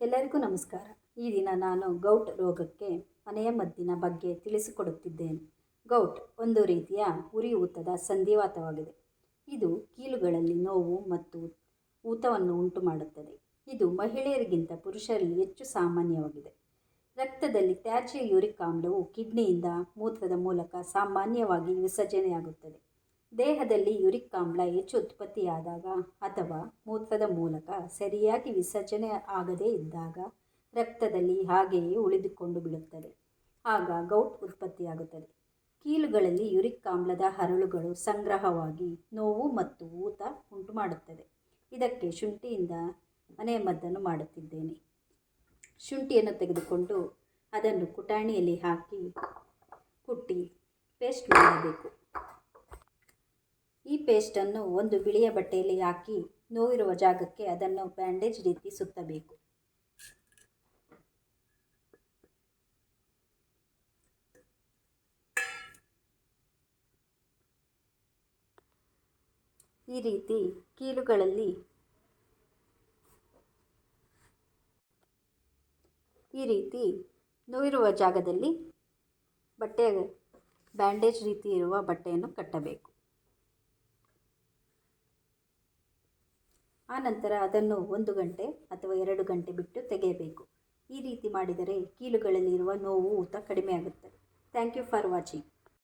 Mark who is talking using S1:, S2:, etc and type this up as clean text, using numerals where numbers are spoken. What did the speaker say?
S1: ಎಲ್ಲರಿಗೂ ನಮಸ್ಕಾರ. ಈ ದಿನ ನಾನು ಗೌಟ್ ರೋಗಕ್ಕೆ ಮನೆಯ ಮದ್ದಿನ ಬಗ್ಗೆ ತಿಳಿಸಿಕೊಡುತ್ತಿದ್ದೇನೆ. ಗೌಟ್ ಒಂದು ರೀತಿಯ ಉರಿಯೂತದ ಸಂಧಿವಾತವಾಗಿದೆ. ಇದು ಕೀಲುಗಳಲ್ಲಿ ನೋವು ಮತ್ತು ಊತವನ್ನು ಉಂಟು ಮಾಡುತ್ತದೆ. ಇದು ಮಹಿಳೆಯರಿಗಿಂತ ಪುರುಷರಲ್ಲಿ ಹೆಚ್ಚು ಸಾಮಾನ್ಯವಾಗಿದೆ. ರಕ್ತದಲ್ಲಿ ತ್ಯಾಜ್ಯ ಯೂರಿಕ್ ಆಮ್ಲವು ಕಿಡ್ನಿಯಿಂದ ಮೂತ್ರದ ಮೂಲಕ ಸಾಮಾನ್ಯವಾಗಿ ವಿಸರ್ಜನೆಯಾಗುತ್ತದೆ. ದೇಹದಲ್ಲಿ ಯೂರಿಕ್ ಆಮ್ಲ ಹೆಚ್ಚು ಉತ್ಪತ್ತಿಯಾದಾಗ ಅಥವಾ ಮೂತ್ರದ ಮೂಲಕ ಸರಿಯಾಗಿ ವಿಸರ್ಜನೆ ಆಗದೇ ಇದ್ದಾಗ ರಕ್ತದಲ್ಲಿ ಹಾಗೆಯೇ ಉಳಿದುಕೊಂಡು ಬಿಡುತ್ತದೆ. ಆಗ ಗೌಟ್ ಉತ್ಪತ್ತಿಯಾಗುತ್ತದೆ. ಕೀಲುಗಳಲ್ಲಿ ಯೂರಿಕ್ ಆಮ್ಲದ ಹರಳುಗಳು ಸಂಗ್ರಹವಾಗಿ ನೋವು ಮತ್ತು ಊತ ಉಂಟು ಮಾಡುತ್ತದೆ. ಇದಕ್ಕೆ ಶುಂಠಿಯಿಂದ ಮನೆಮದ್ದನ್ನು ಮಾಡುತ್ತಿದ್ದೇನೆ. ಶುಂಠಿಯನ್ನು ತೆಗೆದುಕೊಂಡು ಅದನ್ನು ಕುಟಾಣಿಯಲ್ಲಿ ಹಾಕಿ ಕುಟ್ಟಿ ಪೇಸ್ಟ್ ಮಾಡಬೇಕು. ಈ ಪೇಸ್ಟನ್ನು ಒಂದು ಬಿಳಿಯ ಬಟ್ಟೆಯಲ್ಲಿ ಹಾಕಿ ನೋವಿರುವ ಜಾಗಕ್ಕೆ ಅದನ್ನು ಬ್ಯಾಂಡೇಜ್ ರೀತಿ ಸುತ್ತಬೇಕು. ಈ ರೀತಿ ಕೀಲುಗಳಲ್ಲಿ ನೋವಿರುವ ಜಾಗದಲ್ಲಿ ಬ್ಯಾಂಡೇಜ್ ರೀತಿ ಇರುವ ಬಟ್ಟೆಯನ್ನು ಕಟ್ಟಬೇಕು. ಆನಂತರ ಅದನ್ನು 1 ಗಂಟೆ ಅಥವಾ 2 ಗಂಟೆ ಬಿಟ್ಟು ತೆಗೆಯಬೇಕು. ಈ ರೀತಿ ಮಾಡಿದರೆ ಕೀಲುಗಳಲ್ಲಿರುವ ನೋವು ಊತ ಕಡಿಮೆಯಾಗುತ್ತದೆ. Thank you for watching.